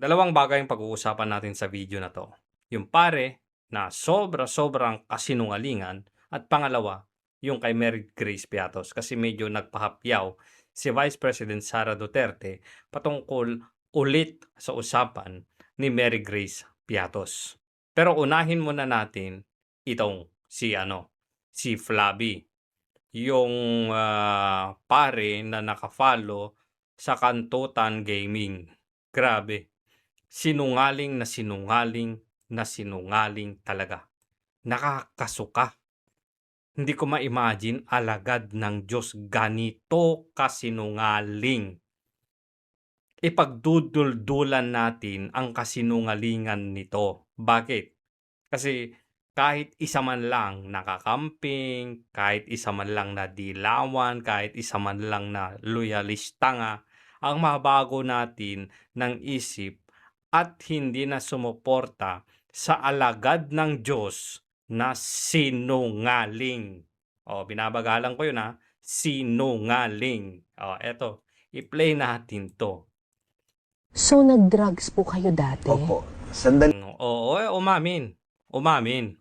Dalawang bagay ang pag-uusapan natin sa video na 'to. Yung pare na sobrang kasinungalingan at pangalawa, yung kay Mary Grace Piatos kasi medyo nagpahapyaw si Vice President Sara Duterte patungkol ulit sa usapan ni Mary Grace Piatos. Pero unahin muna natin itong si Flavi, yung pare na naka-follow sa Kantutan Gaming. Grabe. Sinungaling na sinungaling talaga. Nakakasuka. Hindi ko ma-imagine alagad ng Diyos ganito kasinungaling. Ipagduduldulan natin ang kasinungalingan nito. Bakit? Kasi kahit isa man lang nakakamping, kahit isa man lang na dilawan, kahit isa man lang na loyalista nga, ang mabago natin ng isip at hindi na sumuporta sa alagad ng Diyos na sinungaling. Binabagalan ko yun sinungaling. Eto, i-play natin to. So, nag-drugs po kayo dati? Opo. Sandali. Oo, umamin.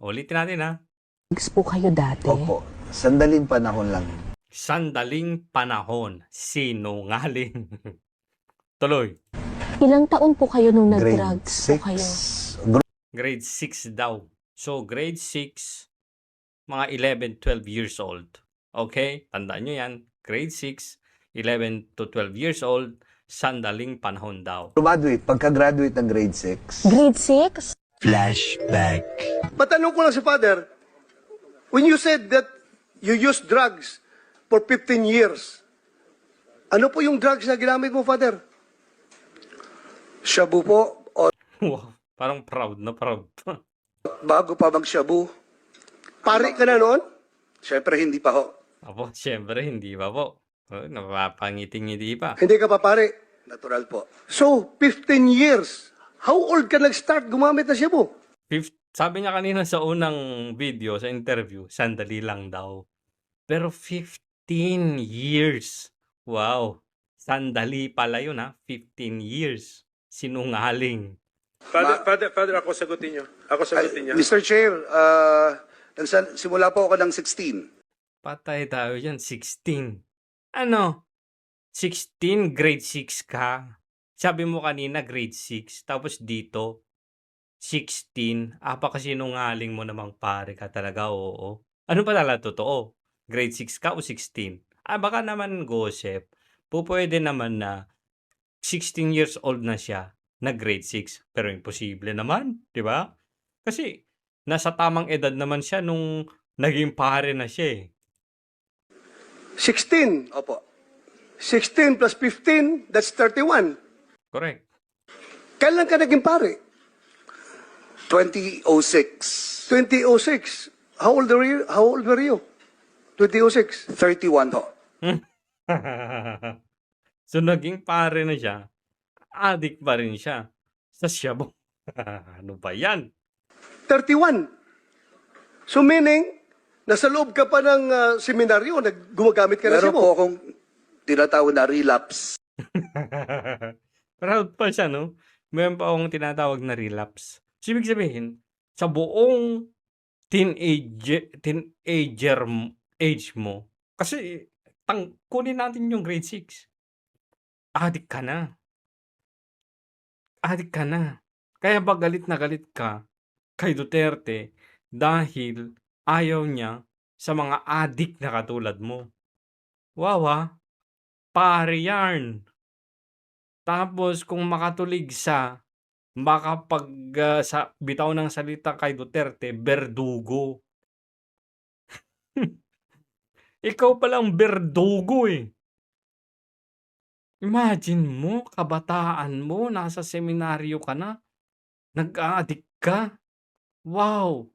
Ulitin natin Drugs po kayo dati? Opo. Sandaling panahon lang. Sandaling panahon. Sinungaling. Tuloy. Ilang taon po kayo nung Grade nag-drugs po 6. kayo? Grade 6 daw. So, grade 6, mga 11, 12 years old. Okay? Tandaan nyo yan. Grade 6, 11 to 12 years old, sandaling panahon daw. Graduate. Pagka-graduate ng grade 6. Grade 6? Flashback. Matanong ko lang si Father, when you said that you used drugs for 15 years, ano po yung drugs na ginamit mo, Father? Shabu po o Wow, parang proud na proud. bago pa mag-shabu? Pari ka na noon? Siyempre, hindi pa ho. Apo, syempre, hindi pa po. Napapangiting-ngiti pa. Hindi ka pa pare? Natural po. So, 15 years. How old ka nag-start gumamit na shabu? Sabi niya kanina sa unang video, sa interview, sandali lang daw. Pero 15 years. Wow. Sandali pala yun 15 years. Sinungaling. Father, ako sagutin niyo. Ako sagutin niya. Mr. Chair, simula po ako ng 16. Patay tayo yan, 16. Ano? 16, grade 6 ka. Sabi mo kanina grade 6, tapos dito 16. Apakasinungaling mo namang pare ka talaga, oo. Ano pa talaga totoo? Grade 6 ka o 16? Baka naman Joseph, pwede naman na 16 years old na siya na grade 6. Pero imposible naman, di ba? Kasi nasa tamang edad naman siya nung naging pare na siya 16. Opo. 16 plus 15, that's 31. Correct. Kailan ka naging pare? 2006. 2006. How old were you? 2006. 31 ho. So, naging pare na siya. Addict pa rin siya sa shabu. Ano ba yan? 31. So meaning, nasa loob ka pa ng seminaryo, gumagamit ka na Meron siya po mo. akong tinatawag na relapse. Proud pa siya, no? Meron pa akong tinatawag na relapse. So, ibig sabihin, sa buong teenager age mo, kasi kunin natin yung grade 6. Addict ka na. Addict ka na. Kaya ba galit na galit ka kay Duterte dahil ayaw niya sa mga addict na katulad mo? Wow, pare yarn. Tapos kung makatulig sa bitaw ng salita kay Duterte, berdugo. Ikaw palang berdugo Imagine mo, kabataan mo, nasa seminaryo ka na, nag-a-addict ka. Wow!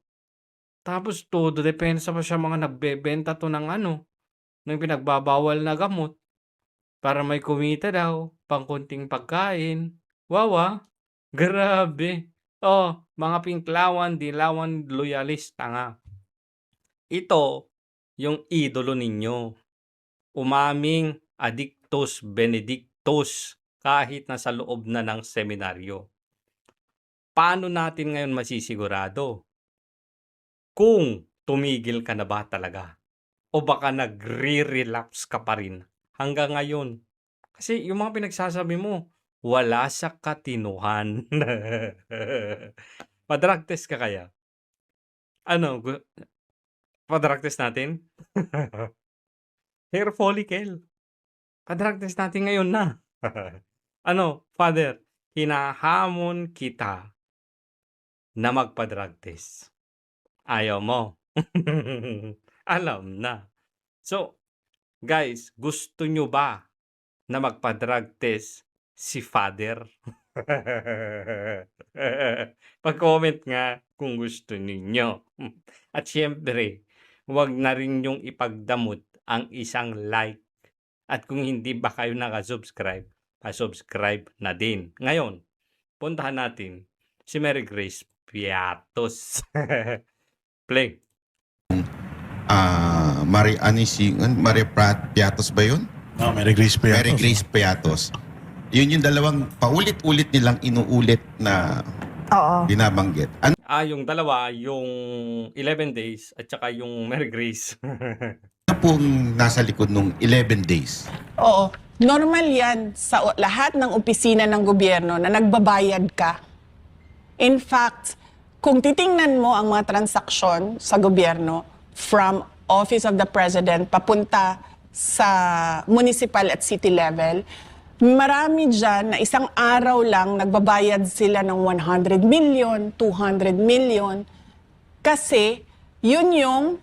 Tapos todo depensa pa siya mga nagbebenta to ng ng pinagbabawal na gamot para may kumita daw, pangkunting pagkain. Wow, grabe. Mga pinklawan, dilawan, loyalista nga. Ito, yung idolo ninyo. Umaming Addictus Benedictus kahit nasa loob na ng seminaryo. paano natin ngayon masisigurado kung tumigil ka na ba talaga? O baka nagre-relapse ka pa rin hanggang ngayon? Kasi yung mga pinagsasabi mo, wala sa katinuhan. Pa-drug test ka kaya? Ano, pa-drug test natin? Hair follicle. Pa-drug test natin ngayon na. Ano, Father, hinahamon kita na magpa-drug test. Ayaw mo. Alam na. So, guys, gusto nyo ba na magpa-drug test si Father? Pag-comment nga kung gusto ninyo. At syempre, huwag na rin yung ipagdamot ang isang like. At kung hindi ba kayo nakasubscribe, pa-subscribe na din. Ngayon, puntahan natin si Mary Grace Piatos. Play. Maria Piatos ba yun? No, Mary Grace Piatos. Mary Grace Piatos. Yun yung dalawang paulit-ulit nilang inuulit na binabanggit. Ano Yung dalawa, yung 11 days at saka yung Mary Grace. pong nasa likod nung 11 days? Oo. Normal yan sa lahat ng opisina ng gobyerno na nagbabayad ka. In fact, kung titingnan mo ang mga transaksyon sa gobyerno from Office of the President papunta sa municipal at city level, marami dyan na isang araw lang nagbabayad sila ng 100 million, 200 million kasi yun yung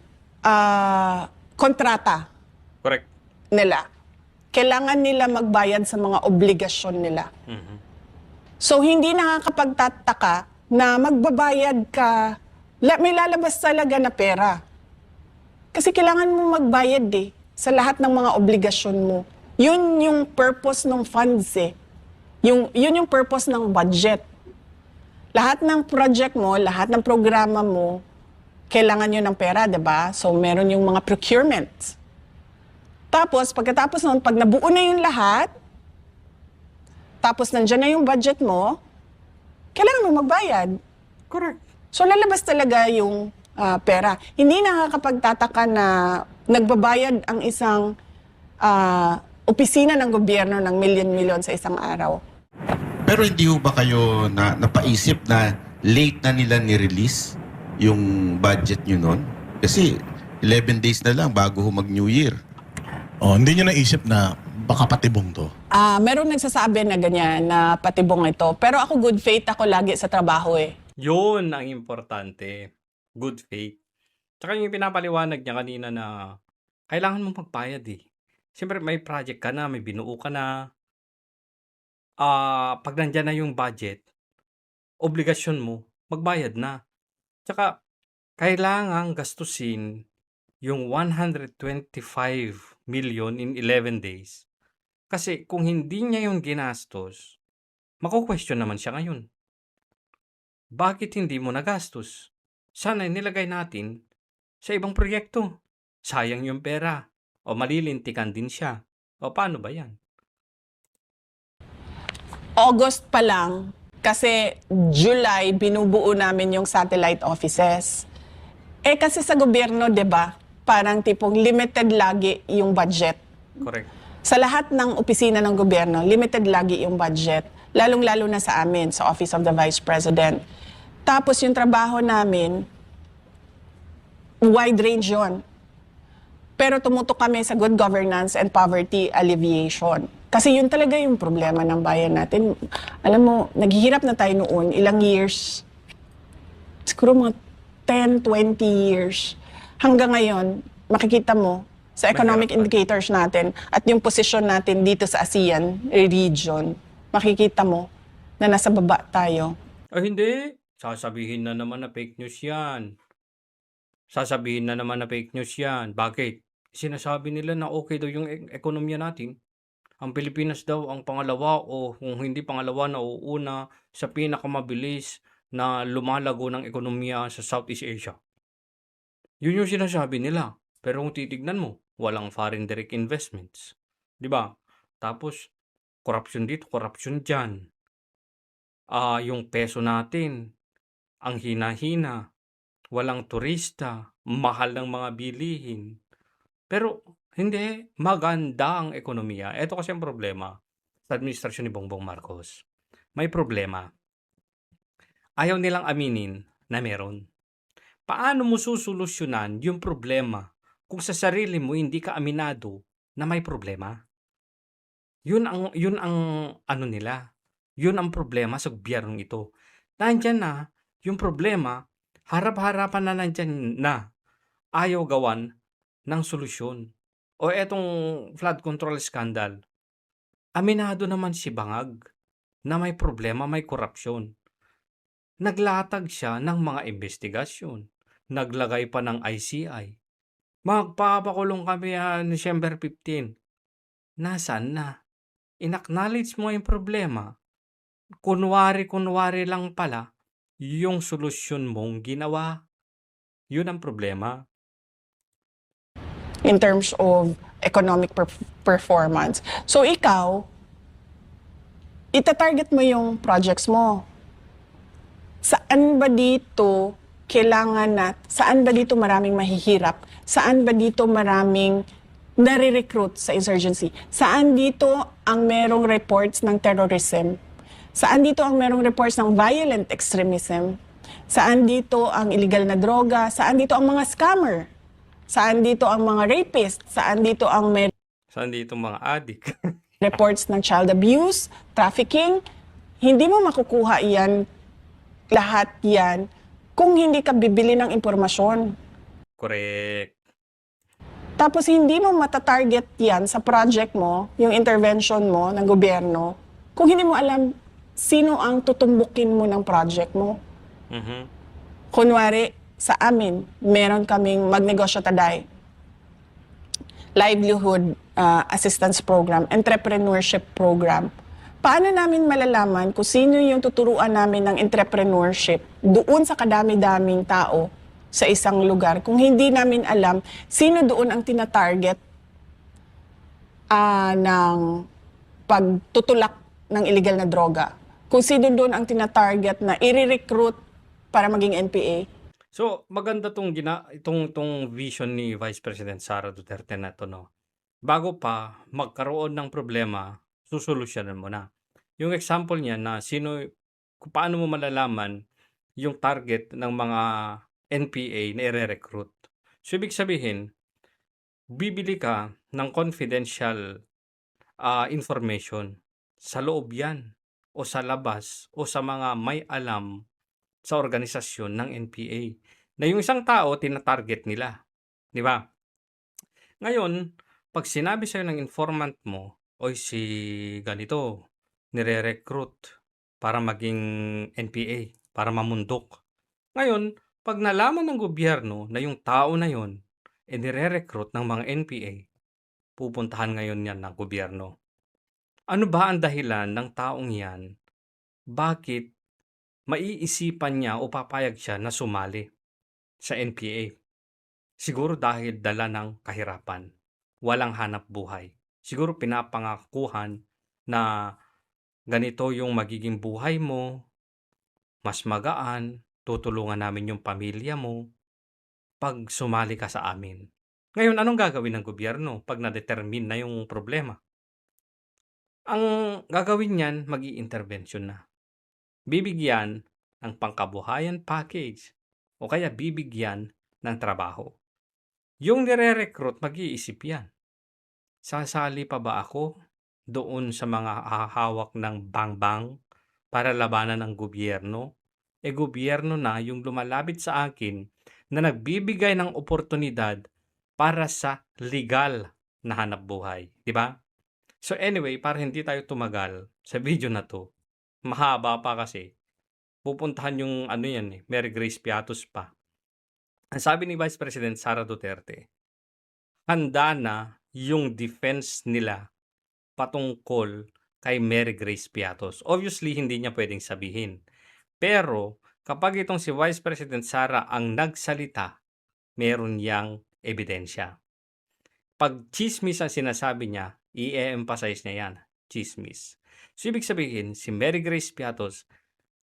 kontrata Correct. nila. Kailangan nila magbayad sa mga obligasyon nila. So, hindi nakakapagtataka na magbabayad ka, may lalabas talaga na pera. Kasi kailangan mo magbayad sa lahat ng mga obligasyon mo. Yun yung purpose ng funds yun yung purpose ng budget. Lahat ng project mo, lahat ng programa mo, kailangan yun ng pera, diba? So, meron yung mga procurement. Tapos, pagkatapos nun, pag nabuo na yung lahat, tapos nandyan na yung budget mo, kailangan mo magbayad. Correct. So, lalabas talaga yung pera. Hindi nakakapagtataka na nagbabayad ang isang opisina ng gobyerno ng milyon-milyon sa isang araw. Pero hindi ho ba kayo napaisip na late na nila ni-release yung budget nyo nun? Kasi 11 days na lang bago ho mag-New Year. Hindi nyo naisip na baka patibong to? Meron nagsasabi na ganyan, na patibong ito. Pero ako good faith ako lagi sa trabaho Yun ang importante. Good faith. Tsaka yung pinapaliwanag niya kanina na kailangan mo magbayad Siyempre may project ka na, may binuo ka na. Pag nandyan na yung budget, obligasyon mo, magbayad na. Tsaka kailangan gastusin yung 125 million in 11 days. Kasi kung hindi niya yung ginastos, mako-question naman siya ngayon. Bakit hindi mo nagastos? Sana nilagay natin sa ibang proyekto. Sayang yung pera. O malilintikan din siya. O paano ba yan? August pa lang, kasi July, binubuo namin yung satellite offices. Kasi sa gobyerno, 'di ba, parang tipong limited lagi yung budget. Correct. Sa lahat ng opisina ng gobyerno, limited lagi yung budget. Lalong-lalo na sa amin, sa Office of the Vice President. Tapos yung trabaho namin, wide range yun. Pero tumutok kami sa good governance and poverty alleviation. Kasi yun talaga yung problema ng bayan natin. Alam mo, naghihirap na tayo noon, ilang years, siguro mga 10, 20 years. Hanggang ngayon, makikita mo sa economic indicators natin at yung position natin dito sa ASEAN region, makikita mo na nasa baba tayo. Hindi. Sasabihin na naman na fake news yan. Sasabihin na naman na fake news yan. Bakit? Sinasabi nila na okay daw yung ekonomiya natin. Ang Pilipinas daw ang pangalawa o kung hindi pangalawa na uuna sa pinakamabilis na lumalago ng ekonomiya sa Southeast Asia. Yun yung sinasabi nila. Pero kung titignan mo, walang foreign direct investments. 'Di ba? Tapos, corruption dito, corruption dyan. yung peso natin, ang hina-hina, walang turista, mahal ng mga bilihin. Pero hindi, maganda ang ekonomiya. Ito kasi ang problema sa administrasyon ni Bongbong Marcos. May problema. Ayaw nilang aminin na meron. Paano mo susolusyonan yung problema kung sa sarili mo hindi ka aminado na may problema? Yun ang ano nila. Yun ang problema sa gobyernong ito. Nandyan na yung problema, harap-harapan na nandyan na. Ayaw gawan ng solusyon. O etong flood control scandal. Aminado naman si Bangag na may problema, may korupsyon. Naglatag siya ng mga investigasyon. Naglagay pa ng ICI. Magpapakulong kami December 15. Nasaan na? In-acknowledge mo yung problema. Kunwari lang pala yung solusyon mong ginawa. Yun ang problema. In terms of economic performance. So ikaw, itatarget mo yung projects mo. Saan ba dito saan ba dito maraming mahihirap? Saan ba dito maraming nare-recruit sa insurgency? Saan dito ang merong reports ng terrorism? Saan dito ang merong reports ng violent extremism? Saan dito ang illegal na droga? Saan dito ang mga scammer? Saan dito ang mga rapist? Saan dito ang Saan dito mga adik? reports ng child abuse, trafficking? Hindi mo makukuha yan, lahat yan, kung hindi ka bibili ng impormasyon. Correct. Tapos hindi mo matatarget yan sa project mo, yung intervention mo ng gobyerno, kung hindi mo alam sino ang tutumbukin mo ng project mo. Mhm. Kunwari, sa amin, meron kaming Magnegosyo Taday, livelihood assistance program, entrepreneurship program. Paano namin malalaman kung sino yung tuturuan namin ng entrepreneurship doon sa kadami-daming tao sa isang lugar kung hindi namin alam sino doon ang tinatarget ng pagtutulak ng illegal na droga? Kung sino doon ang tinatarget na i-recruit para maging NPA? So, maganda itong vision ni Vice President Sara Duterte na ito, no? Bago pa magkaroon ng problema, susolusyonan mo na. Yung example niya na kung paano mo malalaman yung target ng mga NPA na i-recruit. So, ibig sabihin, bibili ka ng confidential information. Sa loob yan, o sa labas, o sa mga may alam sa organisasyon ng NPA. Na yung isang tao, tina-target nila. Di ba? Ngayon, pag sinabi sa'yo ng informant mo, oy si ganito, nire-recruit para maging NPA, para mamundok. Ngayon, pag nalaman ng gobyerno na yung tao na yon nire-recruit ng mga NPA, pupuntahan ngayon yan ng gobyerno. Ano ba ang dahilan ng taong yan? Bakit maiisipan niya o papayag siya na sumali sa NPA? Siguro dahil dala ng kahirapan, walang hanap buhay. Siguro pinapangakuhan na ganito yung magiging buhay mo, mas magaan, tutulungan namin yung pamilya mo pag sumali ka sa amin. Ngayon, anong gagawin ng gobyerno pag na-determine na yung problema? Ang gagawin niyan, mag-i-intervention na. Bibigyan ng pangkabuhayan package o kaya bibigyan ng trabaho. Yung nire-recruit, mag-iisip yan. Sasali pa ba ako doon sa mga hahawak ng bang-bang para labanan ng gobyerno? Gobyerno na yung lumalapit sa akin na nagbibigay ng oportunidad para sa legal na hanap buhay. Diba? So anyway, para hindi tayo tumagal sa video na to, mahaba pa kasi, pupuntahan yung Mary Grace Piatos pa. Ang sabi ni Vice President Sara Duterte, handa na yung defense nila patungkol kay Mary Grace Piatos. Obviously, hindi niya pwedeng sabihin. Pero, kapag itong si Vice President Sara ang nagsalita, meron yang ebidensya. Pag chismis ang sinasabi niya, i-emphasize niya yan, chismis. So, ibig sabihin, si Mary Grace Piatos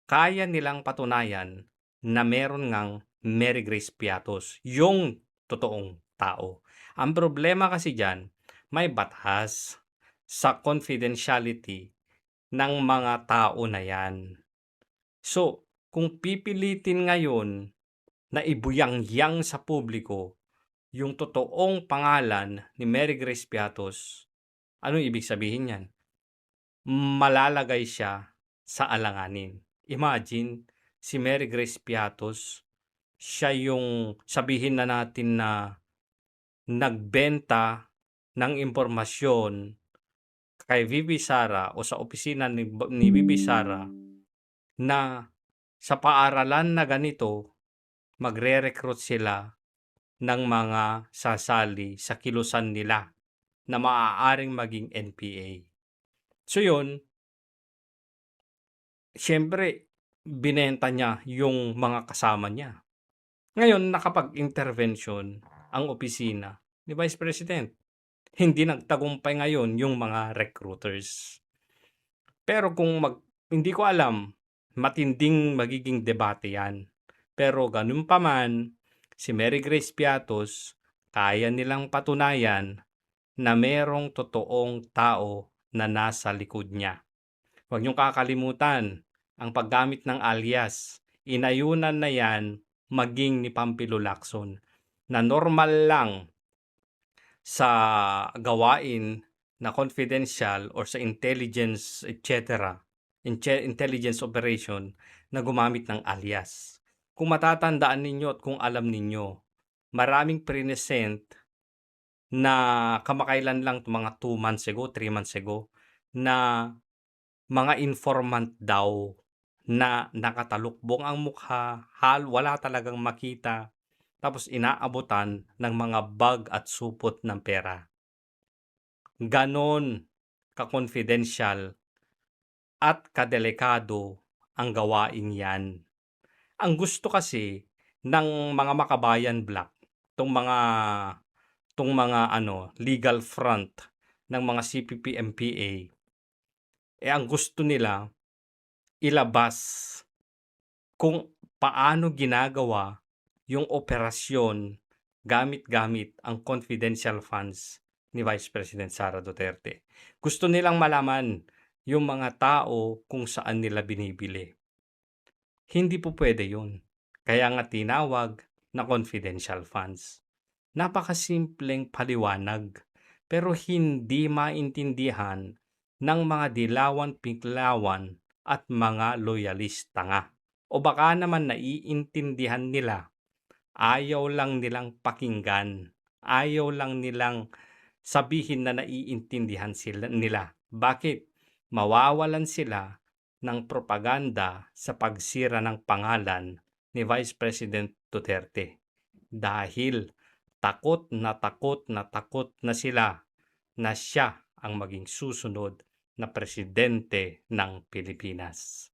kaya nilang patunayan na meron ngang Mary Grace Piatos, yung totoong tao. Ang problema kasi diyan, may batas sa confidentiality ng mga tao na yan. So, kung pipilitin ngayon na ibuyang-yang sa publiko yung totoong pangalan ni Mary Grace Piatos, ano ibig sabihin yan? Malalagay siya sa alanganin. Imagine, si Mary Grace Piatos, siya yung sabihin na natin na nagbenta ng impormasyon kay VP Sara o sa opisina ni VP Sara na sa paaralan na ganito, magre-recruit sila ng mga sasali sa kilusan nila na maaaring maging NPA. So yun, siyempre, binenta niya yung mga kasama niya. Ngayon, nakapag-intervention ang opisina ni Vice President. Hindi nagtagumpay ngayon yung mga recruiters. Pero kung hindi ko alam, matinding magiging debate yan. Pero ganun pa man, si Mary Grace Piatos, kaya nilang patunayan na merong totoong tao na nasa likod niya. Huwag niyong kakalimutan, ang paggamit ng alias, inayunan na yan maging ni Pampilo Lacson, na normal lang sa gawain na confidential or sa intelligence, etc., intelligence operation na gumamit ng alias. Kung matatandaan ninyo at kung alam ninyo, maraming present na kamakailan lang, mga 2 months ago, 3 months ago, na mga informant daw na nakatalukbong ang mukha, wala talagang makita, tapos inaabutan ng mga bag at supot ng pera. Ganon ka-confidential at kadelikado ang gawain yan. Ang gusto kasi ng mga makabayan black, tong mga legal front ng mga CPP MPA, ang gusto nila ilabas kung paano ginagawa yung operasyon gamit-gamit ang confidential funds ni Vice President Sara Duterte. Gusto nilang malaman yung mga tao kung saan nila binibili. Hindi po pwede yun. Kaya nga tinawag na confidential funds. Napakasimpleng paliwanag, pero hindi maintindihan ng mga dilawan-piklawan at mga loyalista nga. O baka naman naiintindihan nila, ayaw lang nilang pakinggan, ayaw lang nilang sabihin na naiintindihan nila. Bakit? Mawawalan sila ng propaganda sa pagsira ng pangalan ni Vice President Duterte. Dahil takot na sila na siya ang maging susunod na presidente ng Pilipinas.